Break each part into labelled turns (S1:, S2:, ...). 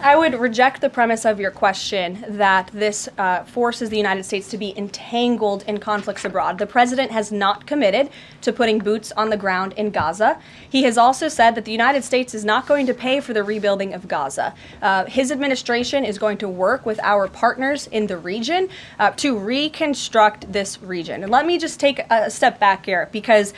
S1: I would reject the premise of your question that this forces the United States to be entangled in conflicts abroad. The president has not committed to putting boots on the ground in Gaza. He has also said that the United States is not going to pay for the rebuilding of Gaza. His administration is going to work with our partners in the region to reconstruct this region. And let me just take a step back here, because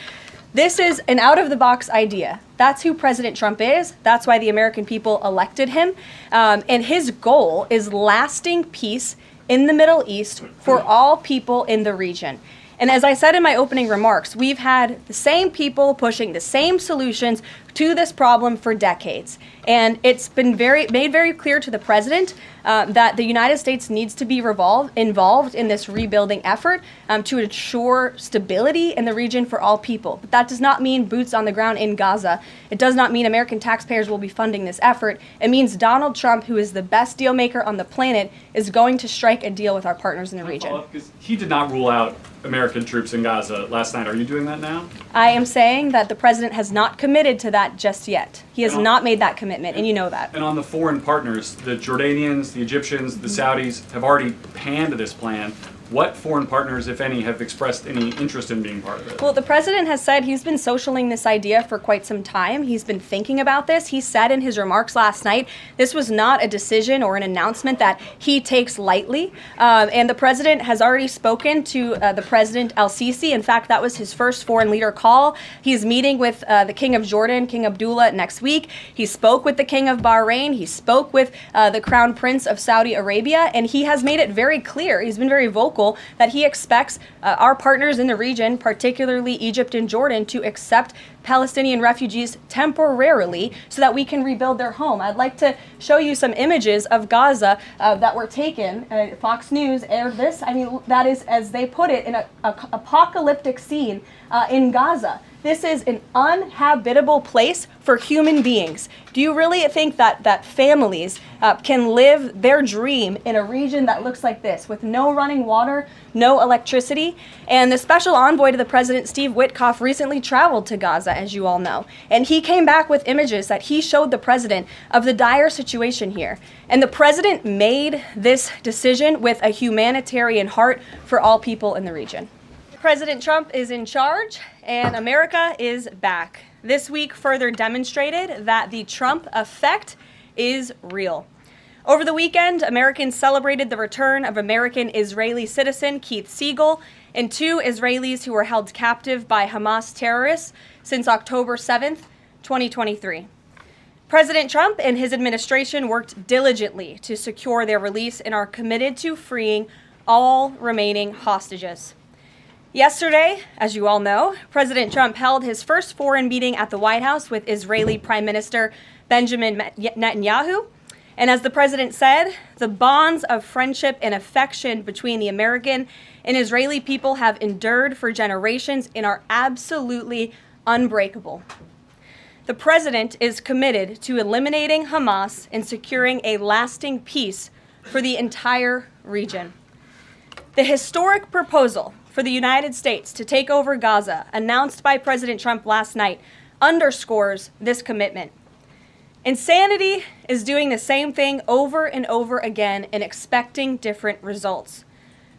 S1: this is an out-of-the-box idea. That's who President Trump is. That's why the American people elected him. And his goal is lasting peace in the Middle East for all people in the region. And as I said in my opening remarks, we've had the same people pushing the same solutions to this problem for decades. And it's been made very clear to the president that the United States needs to be involved in this rebuilding effort to ensure stability in the region for all people. But that does not mean boots on the ground in Gaza. It does not mean American taxpayers will be funding this effort. It means Donald Trump, who is the best deal maker on the planet, is going to strike a deal with our partners in the region.
S2: He did not rule out American troops in Gaza last night. Are you doing that now?
S1: I am saying that the president has not committed to that just yet. He has not made that commitment, and you know that.
S2: And on the foreign partners, the Jordanians, the Egyptians, the Saudis have already panned this plan. What foreign partners, if any, have expressed any interest in being part of it?
S1: Well, the president has said he's been socialing this idea for quite some time. He's been thinking about this. He said in his remarks last night, this was not a decision or an announcement that he takes lightly. And the president has already spoken to the President al-Sisi. In fact, that was his first foreign leader call. He's meeting with the King of Jordan, King Abdullah, next week. He spoke with the King of Bahrain. He spoke with the Crown Prince of Saudi Arabia. And he has made it very clear, he's been very vocal, that he expects our partners in the region, particularly Egypt and Jordan, to accept Palestinian refugees temporarily so that we can rebuild their home. I'd like to show you some images of Gaza that were taken. Fox News aired this. I mean, that is, as they put it, an apocalyptic scene in Gaza. This is an uninhabitable place for human beings. Do you really think that families can live their dream in a region that looks like this, with no running water, no electricity? And the special envoy to the president, Steve Witkoff, recently traveled to Gaza, as you all know. And he came back with images that he showed the president of the dire situation here. And the president made this decision with a humanitarian heart for all people in the region. President Trump is in charge, and America is back. This week further demonstrated that the Trump effect is real. Over the weekend, Americans celebrated the return of American-Israeli citizen Keith Siegel and 2 Israelis who were held captive by Hamas terrorists since October 7th, 2023. President Trump and his administration worked diligently to secure their release and are committed to freeing all remaining hostages. Yesterday, as you all know, President Trump held his first foreign meeting at the White House with Israeli Prime Minister Benjamin Netanyahu. And as the president said, the bonds of friendship and affection between the American and Israeli people have endured for generations and are absolutely unbreakable. The president is committed to eliminating Hamas and securing a lasting peace for the entire region. The historic proposal for the United States to take over Gaza, announced by President Trump last night, underscores this commitment. Insanity is doing the same thing over and over again and expecting different results.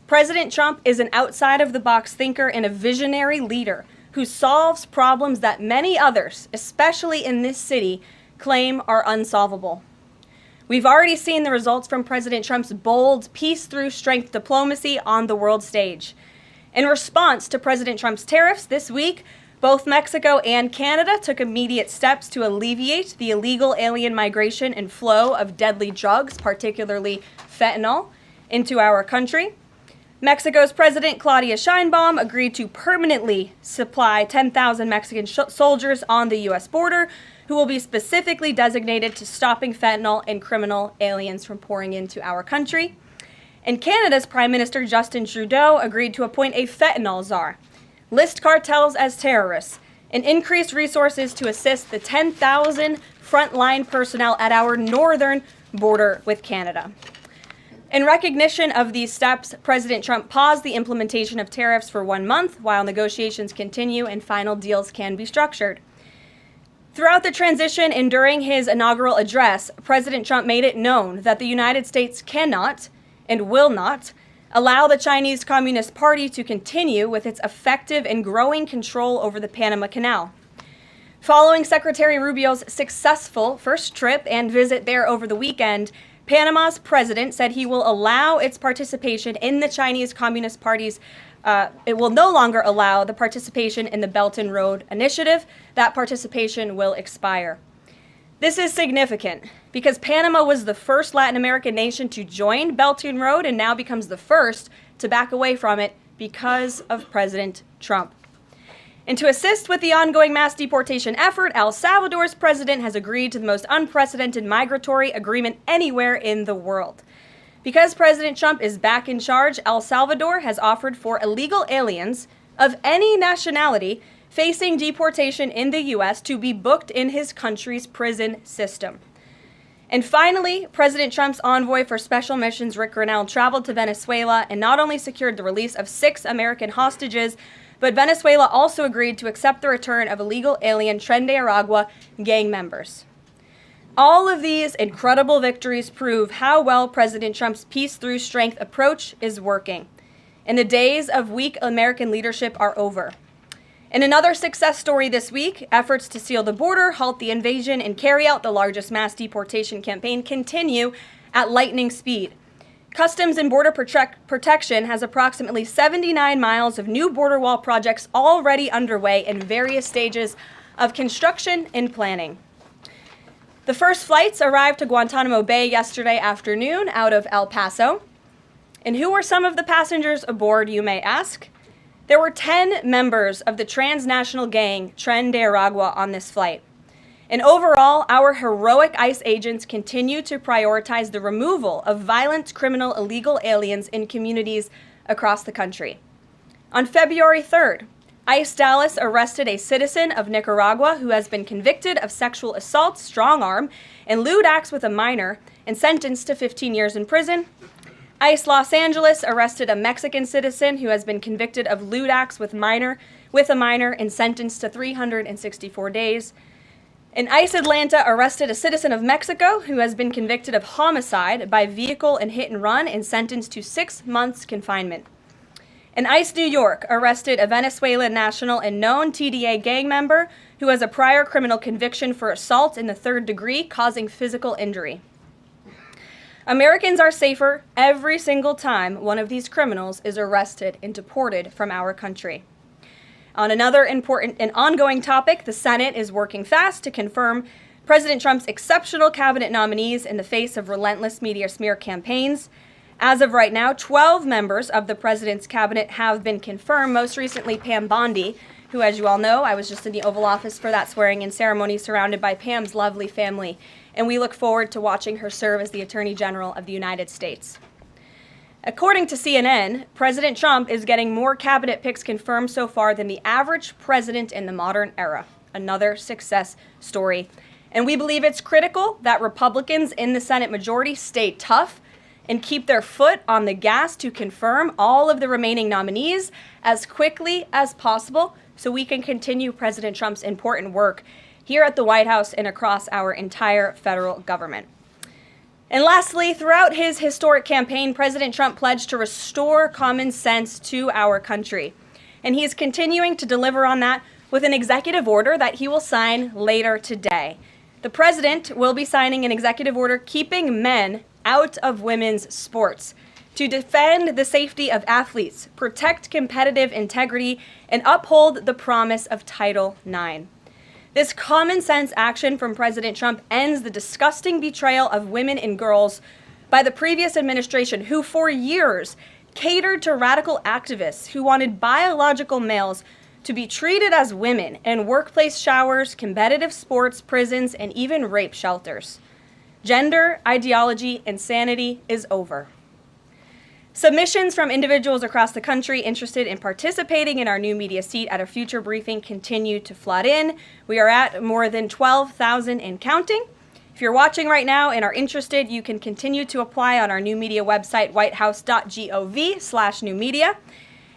S1: President Trump is an outside-of-the-box thinker and a visionary leader who solves problems that many others, especially in this city, claim are unsolvable. We've already seen the results from President Trump's bold peace-through-strength diplomacy on the world stage. In response to President Trump's tariffs this week, both Mexico and Canada took immediate steps to alleviate the illegal alien migration and flow of deadly drugs, particularly fentanyl, into our country. Mexico's President Claudia Sheinbaum agreed to permanently supply 10,000 Mexican soldiers on the U.S. border who will be specifically designated to stopping fentanyl and criminal aliens from pouring into our country. And Canada's Prime Minister Justin Trudeau agreed to appoint a fentanyl czar, list cartels as terrorists, and increase resources to assist the 10,000 frontline personnel at our northern border with Canada. In recognition of these steps, President Trump paused the implementation of tariffs for 1 month while negotiations continue and final deals can be structured. Throughout the transition and during his inaugural address, President Trump made it known that the United States cannot and will not allow the Chinese Communist Party to continue with its effective and growing control over the Panama Canal. Following Secretary Rubio's successful first trip and visit there over the weekend, Panama's president said he will allow its participation in the Chinese Communist Party's it will no longer allow the participation in the Belt and Road Initiative. That participation will expire. This is significant because Panama was the first Latin American nation to join Belt and Road and now becomes the first to back away from it because of President Trump. And to assist with the ongoing mass deportation effort, El Salvador's president has agreed to the most unprecedented migratory agreement anywhere in the world. Because President Trump is back in charge, El Salvador has offered for illegal aliens of any nationality facing deportation in the U.S. to be booked in his country's prison system. And finally, President Trump's envoy for special missions, Rick Grenell, traveled to Venezuela and not only secured the release of 6 American hostages, but Venezuela also agreed to accept the return of illegal alien Tren de Aragua gang members. All of these incredible victories prove how well President Trump's peace through strength approach is working. And the days of weak American leadership are over. In another success story this week, efforts to seal the border, halt the invasion, and carry out the largest mass deportation campaign continue at lightning speed. Customs and Border Protection has approximately 79 miles of new border wall projects already underway in various stages of construction and planning. The first flights arrived to Guantanamo Bay yesterday afternoon out of El Paso. And who were some of the passengers aboard, you may ask? There were 10 members of the transnational gang Tren de Aragua on this flight. And overall, our heroic ICE agents continue to prioritize the removal of violent criminal illegal aliens in communities across the country. On February 3rd, ICE Dallas arrested a citizen of Nicaragua who has been convicted of sexual assault, strong arm, and lewd acts with a minor and sentenced to 15 years in prison. ICE Los Angeles arrested a Mexican citizen who has been convicted of lewd acts with a minor and sentenced to 364 days. And ICE Atlanta arrested a citizen of Mexico who has been convicted of homicide by vehicle and hit and run and sentenced to 6 months confinement. And ICE New York arrested a Venezuelan national and known TDA gang member who has a prior criminal conviction for assault in the 3rd degree, causing physical injury. Americans are safer every single time one of these criminals is arrested and deported from our country. On another important and ongoing topic, the Senate is working fast to confirm President Trump's exceptional cabinet nominees in the face of relentless media smear campaigns. As of right now, 12 members of the president's cabinet have been confirmed, most recently Pam Bondi, who, as you all know, I was just in the Oval Office for that swearing-in ceremony surrounded by Pam's lovely family, and we look forward to watching her serve as the Attorney General of the United States. According to CNN, President Trump is getting more cabinet picks confirmed so far than the average president in the modern era. Another success story. And we believe it's critical that Republicans in the Senate majority stay tough and keep their foot on the gas to confirm all of the remaining nominees as quickly as possible so we can continue President Trump's important work here at the White House and across our entire federal government. And lastly, throughout his historic campaign, President Trump pledged to restore common sense to our country. And he is continuing to deliver on that with an executive order that he will sign later today. The president will be signing an executive order keeping men out of women's sports to defend the safety of athletes, protect competitive integrity, and uphold the promise of Title IX. This common sense action from President Trump ends the disgusting betrayal of women and girls by the previous administration, who for years catered to radical activists who wanted biological males to be treated as women in workplace showers, competitive sports, prisons, and even rape shelters. Gender, ideology, insanity is over. Submissions from individuals across the country interested in participating in our new media seat at a future briefing continue to flood in. We are at more than 12,000 and counting. If you're watching right now and are interested, you can continue to apply on our new media website, whitehouse.gov/newmedia.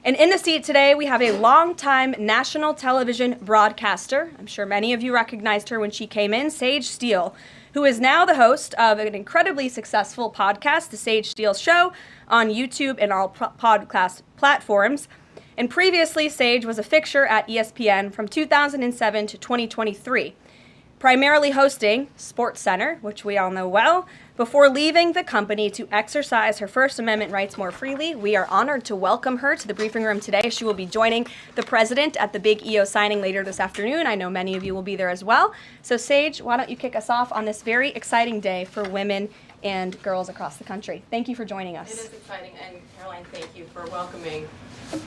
S1: And in the seat today, we have a longtime national television broadcaster. I'm sure many of you recognized her when she came in, Sage Steele, who is now the host of an incredibly successful podcast, The Sage Steele Show, on YouTube and all podcast platforms. And previously, Sage was a fixture at ESPN from 2007 to 2023, primarily hosting SportsCenter, which we all know well, before leaving the company to exercise her First Amendment rights more freely. We are honored to welcome her to the briefing room today. She will be joining the president at the big EO signing later this afternoon. I know many of you will be there as well. So Sage, why don't you kick us off on this very exciting day for women and girls across the country. Thank you for joining us.
S3: It is exciting, and Karoline, thank you for welcoming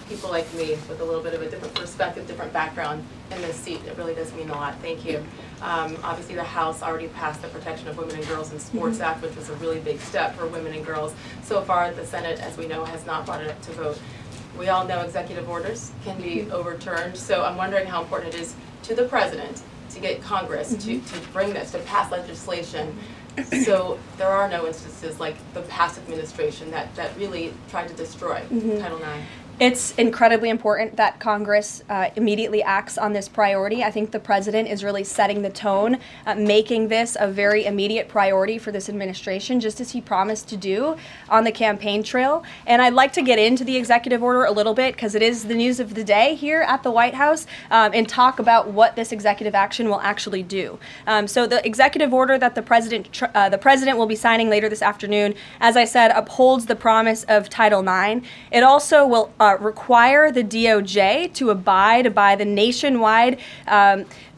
S3: people like me with a little bit of a different perspective, different background in this seat. It really does mean a lot. Thank you. Obviously, the House already passed the Protection of Women and Girls in Sports Act, which was a really big step for women and girls. So far, the Senate, as we know, has not brought it up to vote. We all know executive orders can be overturned, so I'm wondering how important it is to the president to get Congress to bring this, to pass legislation. So there are no instances like the past administration that really tried to destroy Title IX.
S1: It's incredibly important that Congress immediately acts on this priority. I think the president is really setting the tone, making this a very immediate priority for this administration, just as he promised to do on the campaign trail. And I'd like to get into the executive order a little bit, because it is the news of the day here at the White House, and talk about what this executive action will actually do. So the executive order that the president will be signing later this afternoon, as I said, upholds the promise of Title IX. It also will require the DOJ to abide by the nationwide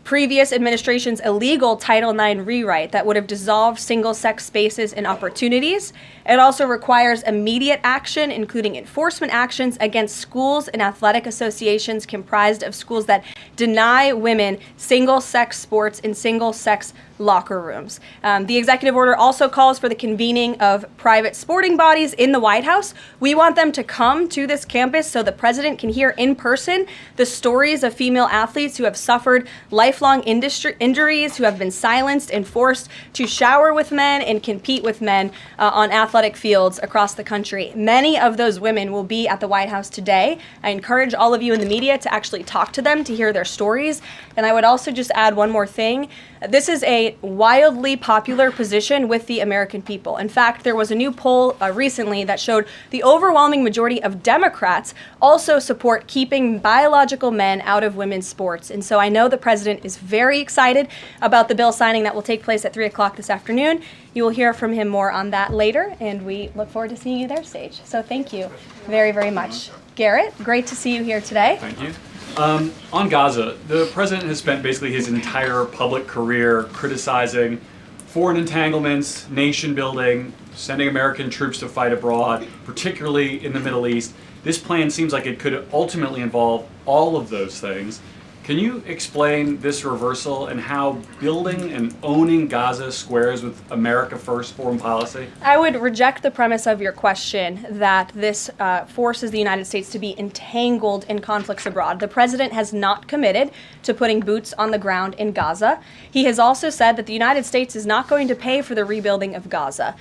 S1: previous administration's illegal Title IX rewrite that would have dissolved single-sex spaces and opportunities. It also requires immediate action, including enforcement actions against schools and athletic associations comprised of schools that deny women single-sex sports in single-sex locker rooms. The executive order also calls for the convening of private sporting bodies in the White House. We want them to come to this campus so the president can hear in person the stories of female athletes who have suffered lifelong injuries, who have been silenced and forced to shower with men and compete with men on athletic fields across the country. Many of those women will be at the White House today. I encourage all of you in the media to actually talk to them, to hear their stories. And I would also just add one more thing. This is a wildly popular position with the American people. In fact, there was a new poll recently that showed the overwhelming majority of Democrats also support keeping biological men out of women's sports. And so I know the president is very excited about the bill signing that will take place at 3 o'clock this afternoon. You will hear from him more on that later, and we look forward to seeing you there, Sage. So thank you very, very much. Garrett, great to see you here today.
S2: Thank you. On Gaza, the president has spent basically his entire public career criticizing foreign entanglements, nation building, sending American troops to fight abroad, particularly in the Middle East. This plan seems like it could ultimately involve all of those things. Can you explain this reversal and how building and owning Gaza squares with America First foreign policy?
S1: I would reject the premise of your question that this forces the United States to be entangled in conflicts abroad. The president has not committed to putting boots on the ground in Gaza. He has also said that the United States is not going to pay for the rebuilding of Gaza.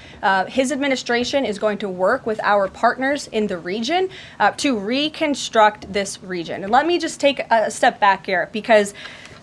S1: His administration is going to work with our partners in the region to reconstruct this region. And let me just take a step back here, because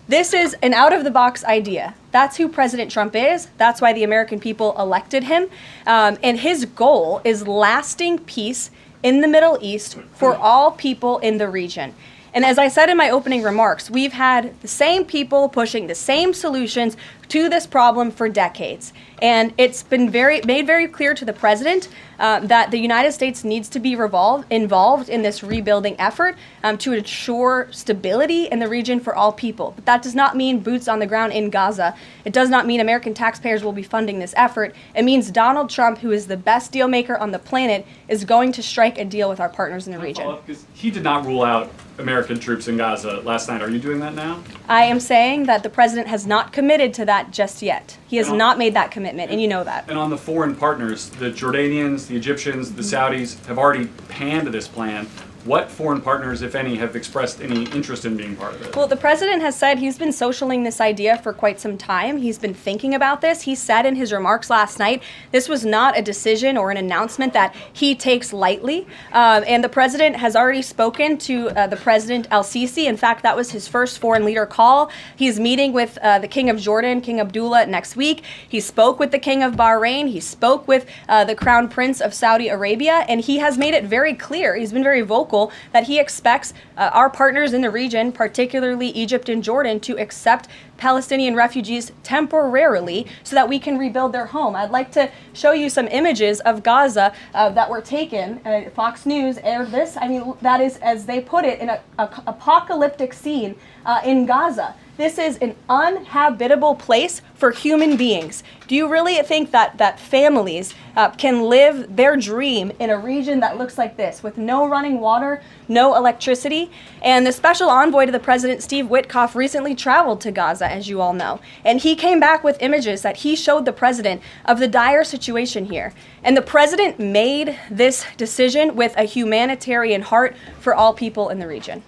S1: this is an out-of-the-box idea. That's who President Trump is. That's why the American people elected him. And his goal is lasting peace in the Middle East for all people in the region. And as I said in my opening remarks, we've had the same people pushing the same solutions to this problem for decades. And it's been made very clear to the president that the United States needs to be involved in this rebuilding effort to ensure stability in the region for all people. But that does not mean boots on the ground in Gaza. It does not mean American taxpayers will be funding this effort. It means Donald Trump, who is the best deal maker on the planet, is going to strike a deal with our partners in the region.
S2: Because he did not rule out American troops in Gaza last night. Are you doing that now?
S1: I am saying that the president has not committed to that just yet. He has not made that commitment, and you know that.
S2: And on the foreign partners, the Jordanians, the Egyptians, the Saudis have already panned this plan. What foreign partners, if any, have expressed any interest in being part of it?
S1: Well, the president has said he's been socialing this idea for quite some time. He's been thinking about this. He said in his remarks last night, this was not a decision or an announcement that he takes lightly. And the president has already spoken to the President al-Sisi. In fact, that was his first foreign leader call. He's meeting with the King of Jordan, King Abdullah, next week. He spoke with the King of Bahrain. He spoke with the Crown Prince of Saudi Arabia. And he has made it very clear, he's been very vocal, that he expects our partners in the region, particularly Egypt and Jordan, to accept Palestinian refugees temporarily so that we can rebuild their home. I'd like to show you some images of Gaza that were taken. Fox News aired this. I mean, that is, as they put it, in an apocalyptic scene in Gaza. This is an uninhabitable place for human beings. Do you really think that families can live their dream in a region that looks like this, with no running water, no electricity? And the special envoy to the president, Steve Witkoff, recently traveled to Gaza, as you all know. And he came back with images that he showed the president of the dire situation here. And the president made this decision with a humanitarian heart for all people in the region.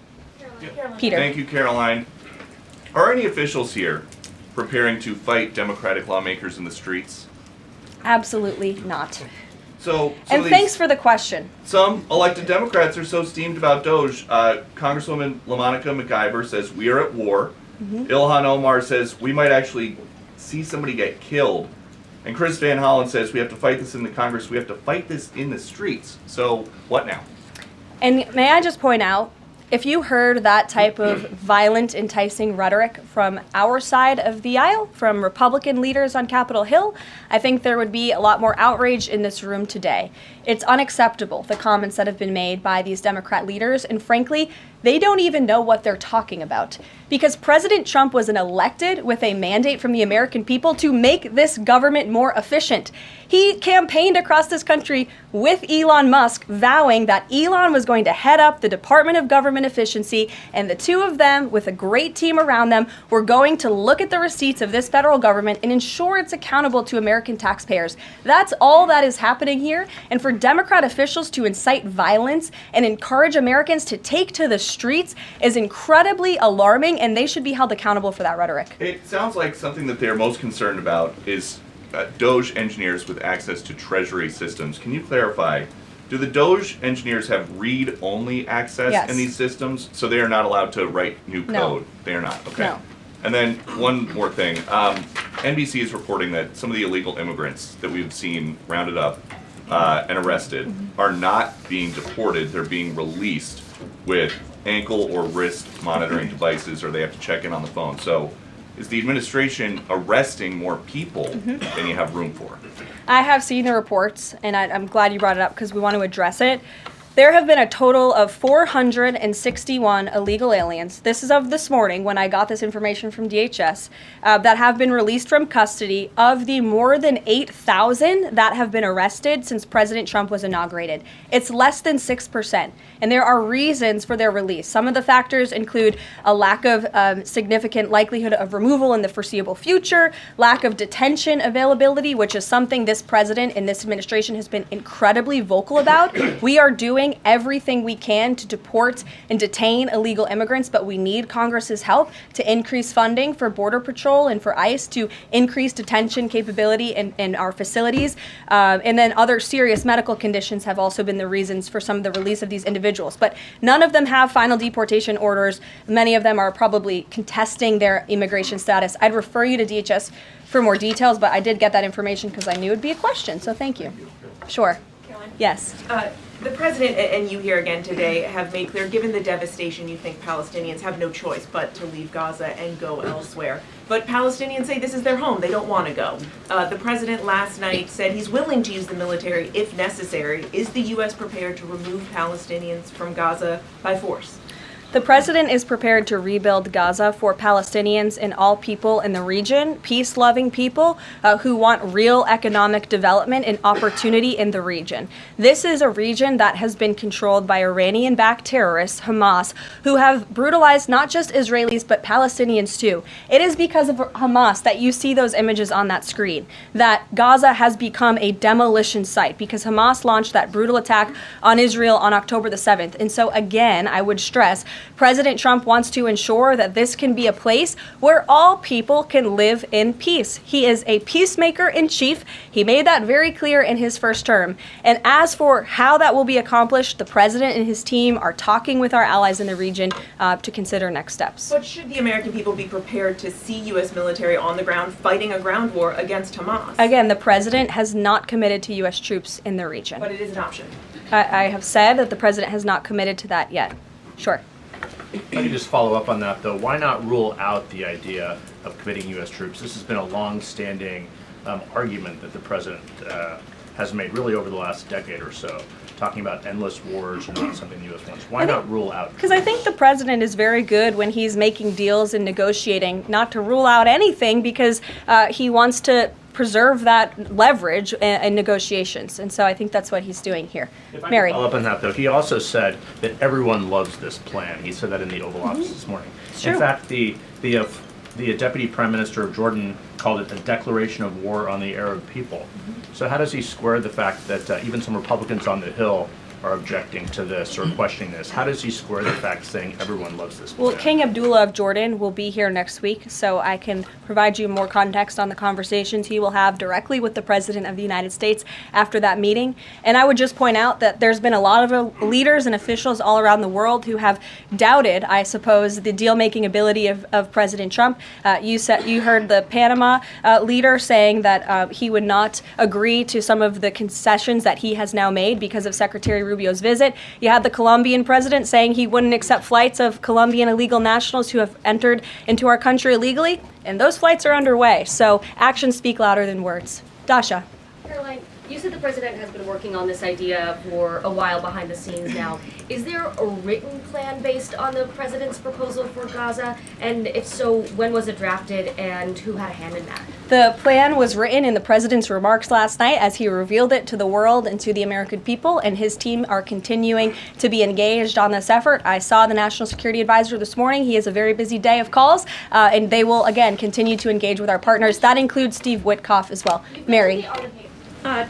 S1: Peter.
S4: Thank you, Caroline. Are any officials here preparing to fight Democratic lawmakers in the streets?
S1: Absolutely not.
S4: And
S1: thanks for the question.
S4: Some elected Democrats are so steamed about Doge. Congresswoman LaMonica McIver says, "We are at war." Ilhan Omar says, "We might actually see somebody get killed." And Chris Van Hollen says, "We have to fight this in the Congress. We have to fight this in the streets." So what now?
S1: And may I just point out, if you heard that type of violent, enticing rhetoric from our side of the aisle, from Republican leaders on Capitol Hill, I think there would be a lot more outrage in this room today. It's unacceptable, the comments that have been made by these Democrat leaders, and frankly, they don't even know what they're talking about. Because President Trump was elected with a mandate from the American people to make this government more efficient. He campaigned across this country with Elon Musk, vowing that Elon was going to head up the Department of Government Efficiency, and the two of them, with a great team around them, were going to look at the receipts of this federal government and ensure it's accountable to American taxpayers. That's all that is happening here. And for Democrat officials to incite violence and encourage Americans to take to the streets is incredibly alarming, and they should be held accountable for that rhetoric.
S4: It sounds like something that they're most concerned about is Doge engineers with access to Treasury systems. Can you clarify, do the Doge engineers have read-only access in these systems, so they are not allowed to write new code?
S1: No.
S4: They are not, okay.
S1: No.
S4: And then one more thing. NBC is reporting that some of the illegal immigrants that we've seen rounded up and arrested are not being deported. They're being released with ankle or wrist monitoring devices, or they have to check in on the phone. So is the administration arresting more people than you have room for?
S1: I have seen the reports, and I'm glad you brought it up because we want to address it. There have been a total of 461 illegal aliens. This is of this morning when I got this information from DHS that have been released from custody of the more than 8,000 that have been arrested since President Trump was inaugurated. It's less than 6%. And there are reasons for their release. Some of the factors include a lack of significant likelihood of removal in the foreseeable future, lack of detention availability, which is something this president and this administration has been incredibly vocal about. We are doing everything we can to deport and detain illegal immigrants, but we need Congress's help to increase funding for Border Patrol and for ICE to increase detention capability in our facilities. And then other serious medical conditions have also been the reasons for some of the release of these individuals. But none of them have final deportation orders. Many of them are probably contesting their immigration status. I'd refer you to DHS for more details, but I did get that information because I knew it would be a question, so thank you. Sure.
S5: Caroline?
S1: Yes.
S5: The president and you here again today have made clear, given the devastation, you think Palestinians have no choice but to leave Gaza and go elsewhere. But Palestinians say this is their home. They don't want to go. The president last night said he's willing to use the military if necessary. Is the U.S. prepared to remove Palestinians from Gaza by force?
S1: The president is prepared to rebuild Gaza for Palestinians and all people in the region, peace-loving people who want real economic development and opportunity in the region. This is a region that has been controlled by Iranian-backed terrorists, Hamas, who have brutalized not just Israelis but Palestinians too. It is because of Hamas that you see those images on that screen, that Gaza has become a demolition site because Hamas launched that brutal attack on Israel on October the 7th. And so again, I would stress, President Trump wants to ensure that this can be a place where all people can live in peace. He is a peacemaker in chief. He made that very clear in his first term. And as for how that will be accomplished, the president and his team are talking with our allies in the region to consider next steps.
S5: But should the American people be prepared to see U.S. military on the ground fighting a ground war against Hamas?
S1: Again, the president has not committed to U.S. troops in the region.
S5: But it is an option.
S1: I have said that the president has not committed to that yet. Sure.
S6: If I could just follow up on that, though, why not rule out the idea of committing U.S. troops? This has been a long-standing argument that the president has made really over the last decade or so, talking about endless wars and not something the U.S. wants. Why not rule out?
S1: Because I think the president is very good when he's making deals and negotiating not to rule out anything because he wants to preserve that leverage in negotiations. And so I think that's what he's doing here.
S6: If I
S1: Mary.
S6: could follow up on that, though, he also said that everyone loves this plan. He said that in the Oval Office this morning.
S1: True.
S6: In fact, the Deputy Prime Minister of Jordan called it a declaration of war on the Arab people. So how does he square the fact that even some Republicans on the Hill are objecting to this or questioning this? How does he square the fact saying everyone loves this plan?
S1: Well, King Abdullah of Jordan will be here next week, so I can provide you more context on the conversations he will have directly with the President of the United States after that meeting. And I would just point out that there's been a lot of leaders and officials all around the world who have doubted, I suppose, the deal-making ability of President Trump. You heard the Panama leader saying that he would not agree to some of the concessions that he has now made because of Secretary Rubio's visit. You had the Colombian president saying he wouldn't accept flights of Colombian illegal nationals who have entered into our country illegally, and those flights are underway. So actions speak louder than words. Dasha.
S7: Karoline, you said the president has been working on this idea for a while behind the scenes now. Is there a written plan based on the president's proposal for Gaza? And if so, when was it drafted and who had a hand in that?
S1: The plan was written in the president's remarks last night as he revealed it to the world and to the American people, and his team are continuing to be engaged on this effort. I saw the National Security Advisor this morning. He has a very busy day of calls, and they will, again, continue to engage with our partners. That includes Steve Witkoff as well. Mary.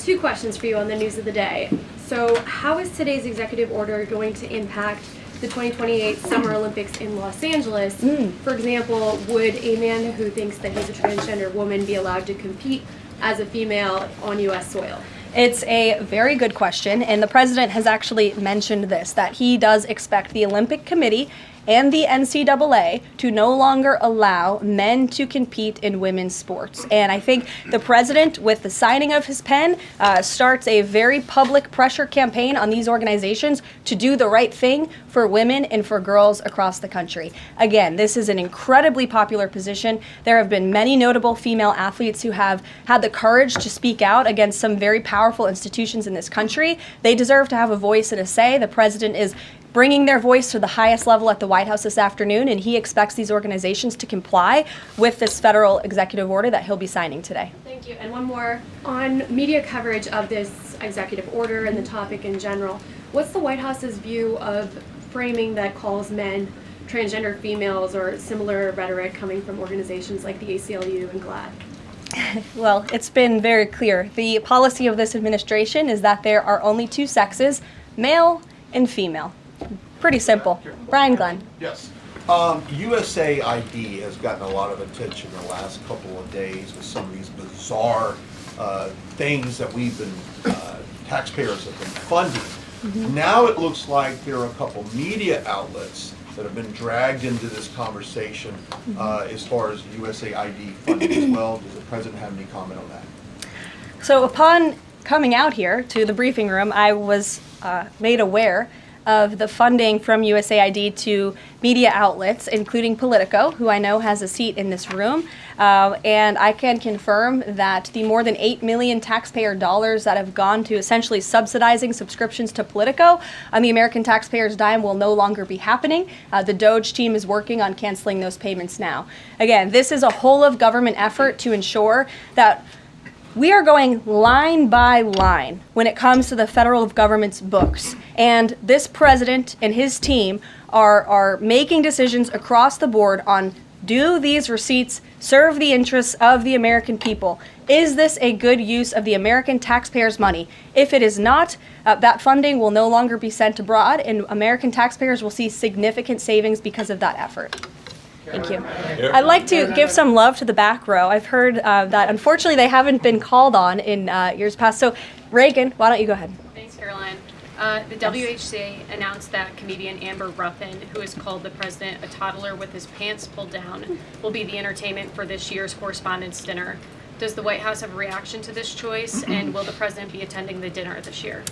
S8: Two questions for you on the news of the day. So how is today's executive order going to impact the 2028 Summer Olympics in Los Angeles? For example, would a man who thinks that he's a transgender woman be allowed to compete as a female on U.S. soil?
S1: It's a very good question, and the president has actually mentioned this, that he does expect the Olympic Committee and the NCAA to no longer allow men to compete in women's sports. And I think the president, with the signing of his pen, starts a very public pressure campaign on these organizations to do the right thing for women and for girls across the country. Again, this is an incredibly popular position. There have been many notable female athletes who have had the courage to speak out against some very powerful institutions in this country. They deserve to have a voice and a say. The president is bringing their voice to the highest level at the White House this afternoon, and he expects these organizations to comply with this federal executive order that he'll be signing today.
S8: Thank you. And one more. On media coverage of this executive order and the topic in general, what's the White House's view of framing that calls men transgender females or similar rhetoric coming from organizations like the ACLU and GLAAD?
S1: Well, it's been very clear. The policy of this administration is that there are only two sexes, male and female. Pretty simple. Brian Glenn.
S9: Yes. USAID has gotten a lot of attention the last couple of days with some of these bizarre things that we've been, taxpayers have been funding. Now it looks like there are a couple media outlets that have been dragged into this conversation as far as USAID funding as well. Does the president have any comment on that?
S1: So upon coming out here to the briefing room, I was made aware of the funding from USAID to media outlets, including Politico, who I know has a seat in this room. And I can confirm that the more than $8 million taxpayer dollars that have gone to essentially subsidizing subscriptions to Politico on the American taxpayers' dime will no longer be happening. The DOJ team is working on canceling those payments now. Again, this is a whole of government effort to ensure that we are going line by line when it comes to the federal government's books. And this president and his team are making decisions across the board on, do these receipts serve the interests of the American people? Is this a good use of the American taxpayers' money? If it is not, that funding will no longer be sent abroad, and American taxpayers will see significant savings because of that effort. Thank you. I'd like to give some love to the back row. I've heard that unfortunately they haven't been called on in years past. So Reagan, why don't you go ahead?
S10: Thanks, Caroline. The WHC announced that comedian Amber Ruffin, who has called the president a toddler with his pants pulled down, will be the entertainment for this year's Correspondents' Dinner. Does the White House have a reaction to this choice, and will the president be attending the dinner this year?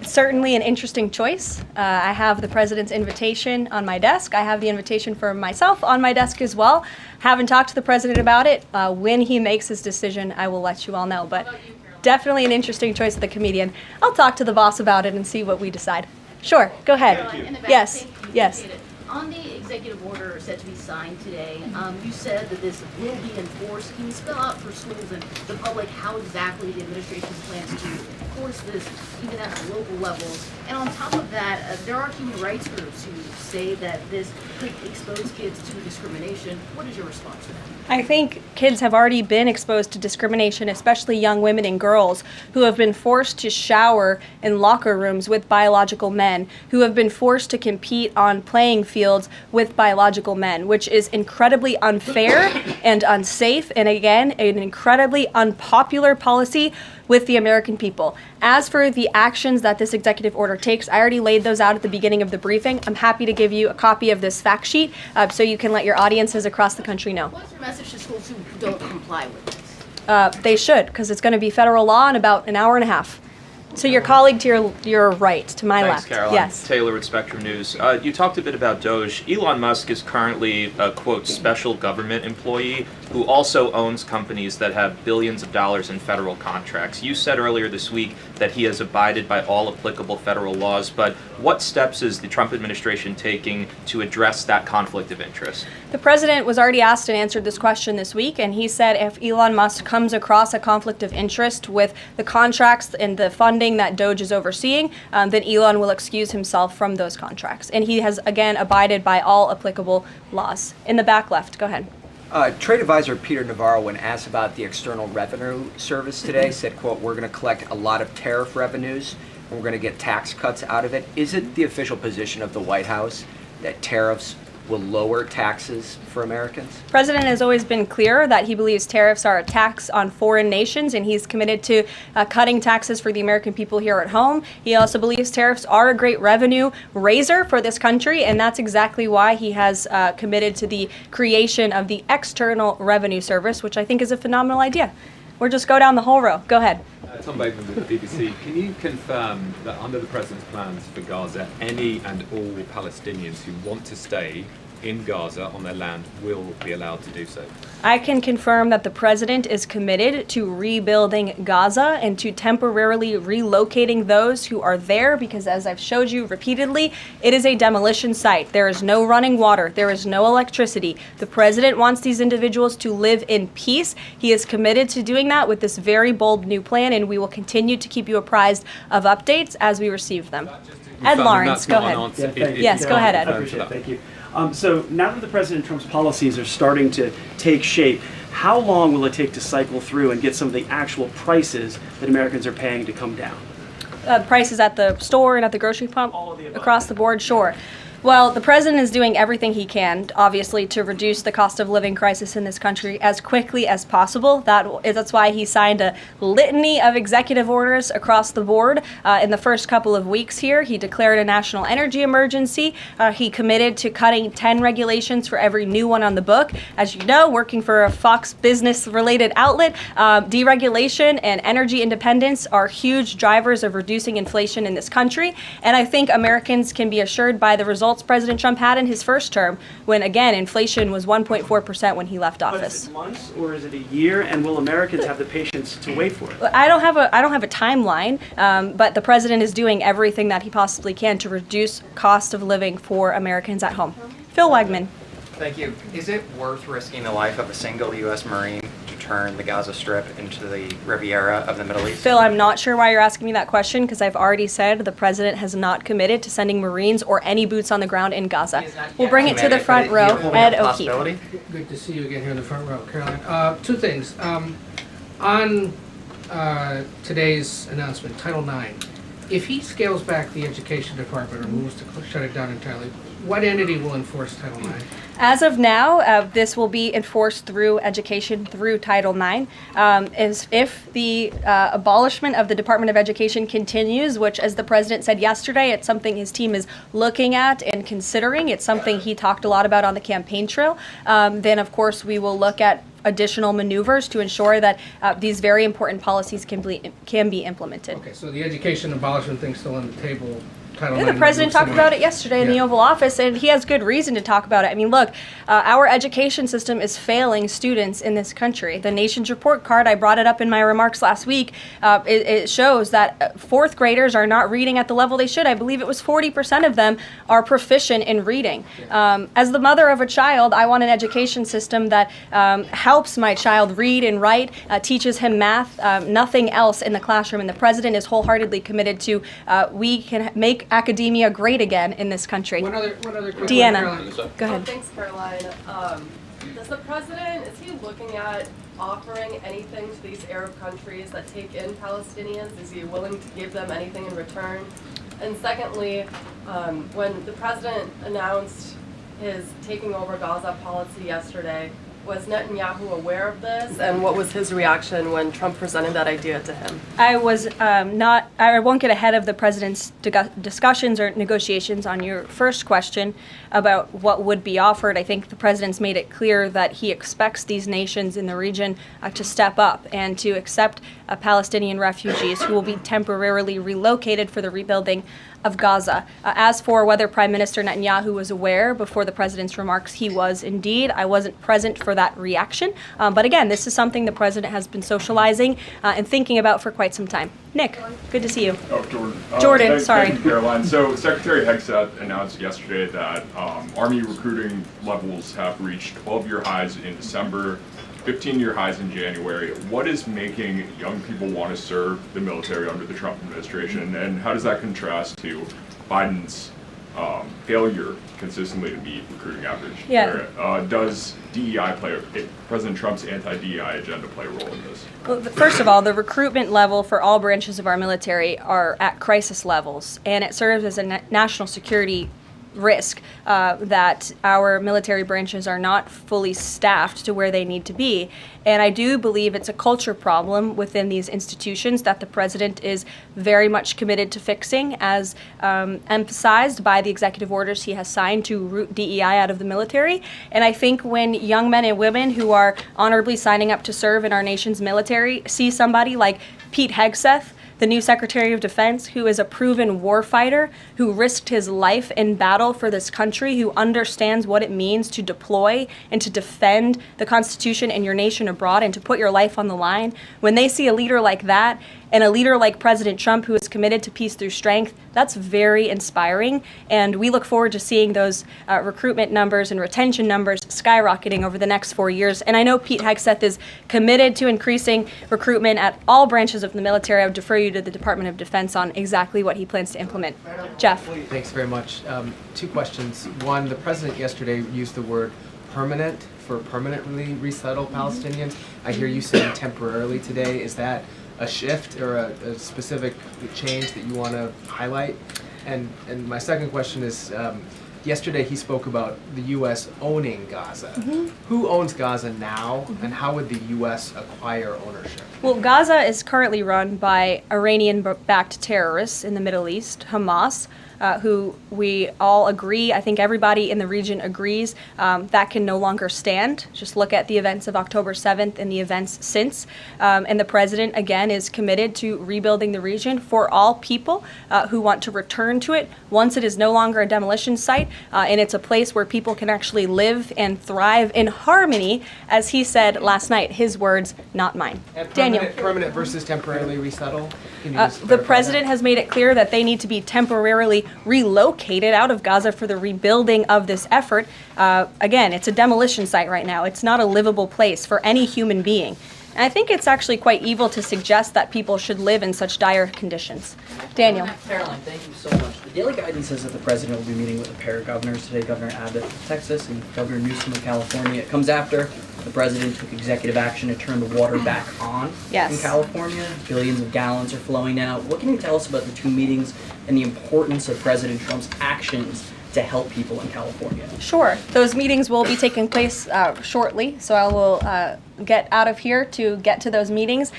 S1: Certainly an interesting choice. I have the president's invitation on my desk. I have the invitation for myself on my desk as well. Haven't talked to the president about it. When he makes his decision, I will let you all know. But definitely an interesting choice of the comedian. I'll talk to the boss about it and see what we decide. Sure, go ahead. Yes, yes.
S11: On the executive order set to be signed today, you said that this will be enforced. Can you spell out for schools and the public how exactly the administration plans to enforce this, even at the local levels? And on top of that, there are human rights groups who say that this could expose kids to discrimination. What is your response to that?
S1: I think kids have already been exposed to discrimination, especially young women and girls who have been forced to shower in locker rooms with biological men, who have been forced to compete on playing fields with biological men, which is incredibly unfair and unsafe, and again, an incredibly unpopular policy with the American people. As for the actions that this executive order takes, I already laid those out at the beginning of the briefing. I'm happy to give you a copy of this fact sheet so you can let your audiences across the country know.
S11: What's your message to schools who don't comply with this?
S1: They should, because it's going to be federal law in about an hour and a half. So your colleague to your right, to my
S12: Thanks,
S1: left.
S12: Caroline.
S1: Yes.
S12: Taylor with Spectrum News. You talked a bit about DOJ. Elon Musk is currently a, quote, special government employee who also owns companies that have billions of dollars in federal contracts. You said earlier this week that he has abided by all applicable federal laws, but what steps is the Trump administration taking to address that conflict of interest?
S1: The president was already asked and answered this question this week, and he said if Elon Musk comes across a conflict of interest with the contracts and the funding that DOJ is overseeing, then Elon will excuse himself from those contracts. And he has, again, abided by all applicable laws. In the back left, go ahead.
S13: Trade advisor Peter Navarro, when asked about the External Revenue Service today, said, quote, we're going to collect a lot of tariff revenues and we're going to get tax cuts out of it. Is it the official position of the White House that tariffs will lower taxes for Americans?
S1: The president has always been clear that he believes tariffs are a tax on foreign nations, and he's committed to cutting taxes for the American people here at home. He also believes tariffs are a great revenue raiser for this country, and that's exactly why he has committed to the creation of the External Revenue Service, which I think is a phenomenal idea. Or just go down the whole row. Go ahead.
S14: Tom Bateman with the BBC. Can you confirm that under the President's plans for Gaza, any and all Palestinians who want to stay in Gaza on their land will be allowed to do so?
S1: I can confirm that the president is committed to rebuilding Gaza and to temporarily relocating those who are there because, as I've showed you repeatedly, it is a demolition site. There is no running water. There is no electricity. The president wants these individuals to live in peace. He is committed to doing that with this very bold new plan, and we will continue to keep you apprised of updates as we receive them. Ed Lawrence, go ahead. Yes, go ahead, Ed.
S15: I appreciate it. Thank you. So now that the President Trump's policies are starting to take shape, how long will it take to cycle through and get some of the actual prices that Americans are paying to come down?
S1: Prices at the store and at the grocery pump?
S15: All of the above.
S1: Across the board, sure. Well, the president is doing everything he can, obviously, to reduce the cost of living crisis in this country as quickly as possible. That's why he signed a litany of executive orders across the board. In the first couple of weeks here, he declared a national energy emergency. He committed to cutting 10 regulations for every new one on the book. As you know, working for a Fox Business-related outlet, deregulation and energy independence are huge drivers of reducing inflation in this country. And I think Americans can be assured by the results President Trump had in his first term, when again inflation was 1.4% when he left office.
S15: But is it months or is it a year? And will Americans have the patience to wait for it?
S1: I don't have a timeline, but the president is doing everything that he possibly can to reduce cost of living for Americans at home. Phil Wegman.
S16: Thank you. Is it worth risking the life of a single U.S. Marine to turn the Gaza Strip into the Riviera of the Middle East?
S1: Phil, I'm not sure why you're asking me that question, because I've already said the president has not committed to sending Marines or any boots on the ground in Gaza. We'll bring it to the front row. Ed O'Keefe.
S17: Good to see you again here in the front row, Karoline. Two things. On today's announcement, Title IX, if he scales back the education department or moves to shut it down entirely, what entity will enforce Title IX?
S1: As of now, this will be enforced through education, through Title IX. If the abolishment of the Department of Education continues, which, as the president said yesterday, it's something his team is looking at and considering. It's something he talked a lot about on the campaign trail. Then, of course, we will look at additional maneuvers to ensure that these very important policies can be implemented.
S17: Okay, so the education abolishment thing's still on the table.
S1: Yeah, the president talked about it yesterday in the Oval Office, and he has good reason to talk about it. I mean, look, our education system is failing students in this country. The Nation's Report Card, I brought it up in my remarks last week, it shows that fourth graders are not reading at the level they should. I believe it was 40% of them are proficient in reading. As the mother of a child, I want an education system that helps my child read and write, teaches him math, nothing else in the classroom. And the president is wholeheartedly committed to we can make academia great again in this country.
S17: One other quick
S1: Deanna,
S17: one,
S1: go ahead.
S18: Thanks, Caroline. Does the president, is he looking at offering anything to these Arab countries that take in Palestinians? Is he willing to give them anything in return? And secondly, when the president announced his taking over Gaza policy yesterday, was Netanyahu aware of this, and what was his reaction when Trump presented that idea to him?
S1: I was not, I won't get ahead of the president's discussions or negotiations on your first question about what would be offered. I think the president's made it clear that he expects these nations in the region to step up and to accept Palestinian refugees who will be temporarily relocated for the rebuilding of Gaza. As for whether Prime Minister Netanyahu was aware before the president's remarks, he was indeed. I wasn't present for that reaction. But again, this is something the president has been socializing and thinking about for quite some time. Nick, good to see you.
S19: Oh, Jordan.
S1: Jordan, sorry.
S19: Thank you, Caroline. So Secretary Hegseth announced yesterday that Army recruiting levels have reached 12-year highs in December, 15-year highs in January. What is making young people want to serve the military under the Trump administration, and how does that contrast to Biden's failure consistently to meet recruiting average?
S1: Yeah.
S19: Does DEI President Trump's anti-DEI agenda play a role in this?
S1: Well, first of all, the recruitment level for all branches of our military are at crisis levels, and it serves as a national security risk that our military branches are not fully staffed to where they need to be. And I do believe it's a culture problem within these institutions that the president is very much committed to fixing, as emphasized by the executive orders he has signed to root DEI out of the military. And I think when young men and women who are honorably signing up to serve in our nation's military see somebody like Pete Hegseth, the new Secretary of Defense, who is a proven warfighter, who risked his life in battle for this country, who understands what it means to deploy and to defend the Constitution and your nation abroad and to put your life on the line. When they see a leader like that, and a leader like President Trump, who is committed to peace through strength, that's very inspiring. And we look forward to seeing those recruitment numbers and retention numbers skyrocketing over the next 4 years. And I know Pete Hegseth is committed to increasing recruitment at all branches of the military. I would defer you to the Department of Defense on exactly what he plans to implement. Jeff.
S20: Thanks very much. Two questions. One, the president yesterday used the word permanent for permanently resettle Palestinians. I hear you saying temporarily today. Is that a shift or a specific change that you want to highlight? And my second question is, Yesterday he spoke about the U.S. owning Gaza.
S1: Mm-hmm.
S20: Who owns Gaza now, and how would the U.S. acquire ownership?
S1: Well, Gaza is currently run by Iranian-backed terrorists in the Middle East, Hamas, who we all agree, I think everybody in the region agrees, that can no longer stand. Just look at the events of October 7th and the events since. And the president, again, is committed to rebuilding the region for all people who want to return to it once it is no longer a demolition site and it's a place where people can actually live and thrive in harmony, as he said last night. His words, not mine. Daniel.
S20: Permanent versus temporarily resettle?
S1: The president has made it clear that they need to be temporarily relocated out of Gaza for the rebuilding of this effort. Again, it's a demolition site right now. It's not a livable place for any human being. And I think it's actually quite evil to suggest that people should live in such dire conditions. Daniel.
S21: Caroline, thank you so much. The Daily Guidance says that the president will be meeting with a pair of governors today, Governor Abbott of Texas and Governor Newsom of California. It comes after the president took executive action to turn the water back on in California. Billions of gallons are flowing now. What can you tell us about the two meetings and the importance of President Trump's actions to help people in California?
S1: Sure. Those meetings will be taking place shortly, so I will get out of here to get to those meetings.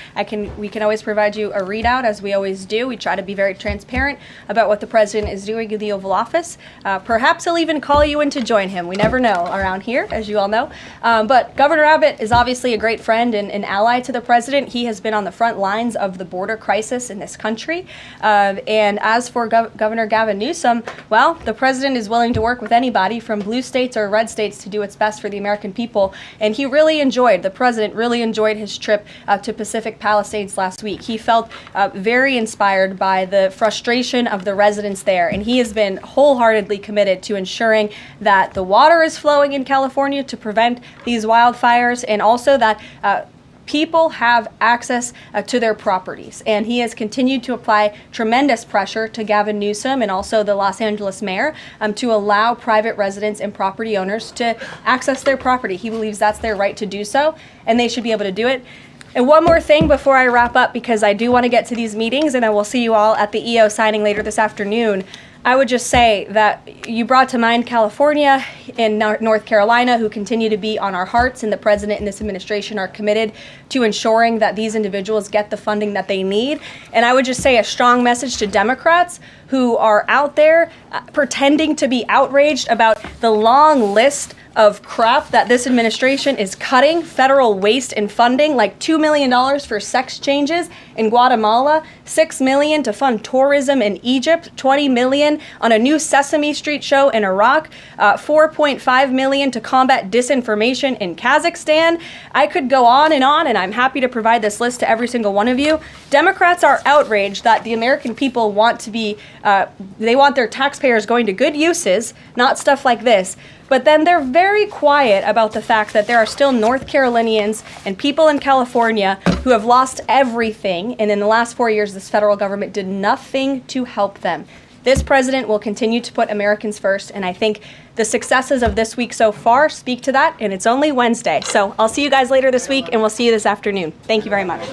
S1: We can always provide you a readout, as we always do. We try to be very transparent about what the president is doing in the Oval Office. Perhaps he'll even call you in to join him. We never know around here, as you all know. But Governor Abbott is obviously a great friend and an ally to the president. He has been on the front lines of the border crisis in this country. And as for Governor Gavin Newsom, well, the president is willing to work with anybody from blue states or red states to do what's best for the American people. And he really enjoyed, the president really enjoyed his trip to Pacific Palisades last week. He felt very inspired by the frustration of the residents there, and he has been wholeheartedly committed to ensuring that the water is flowing in California to prevent these wildfires, and also that people have access to their properties. And he has continued to apply tremendous pressure to Gavin Newsom and also the Los Angeles mayor to allow private residents and property owners to access their property. He believes that's their right to do so, and they should be able to do it. And one more thing before I wrap up, because I do want to get to these meetings, and I will see you all at the EO signing later this afternoon. I would just say that you brought to mind California and North Carolina, who continue to be on our hearts, and the president and this administration are committed to ensuring that these individuals get the funding that they need. And I would just say a strong message to Democrats who are out there pretending to be outraged about the long list of crap that this administration is cutting, federal waste and funding, like $2 million for sex changes in Guatemala, $6 million to fund tourism in Egypt, $20 million on a new Sesame Street show in Iraq, $4.5 million to combat disinformation in Kazakhstan. I could go on, and I'm happy to provide this list to every single one of you. Democrats are outraged that the American people want to be, they want their taxpayers going to good uses, not stuff like this. But then they're very quiet about the fact that there are still North Carolinians and people in California who have lost everything, and in the last 4 years, this federal government did nothing to help them. This president will continue to put Americans first, and I think the successes of this week so far speak to that, and it's only Wednesday. So I'll see you guys later this week, and we'll see you this afternoon. Thank you very much.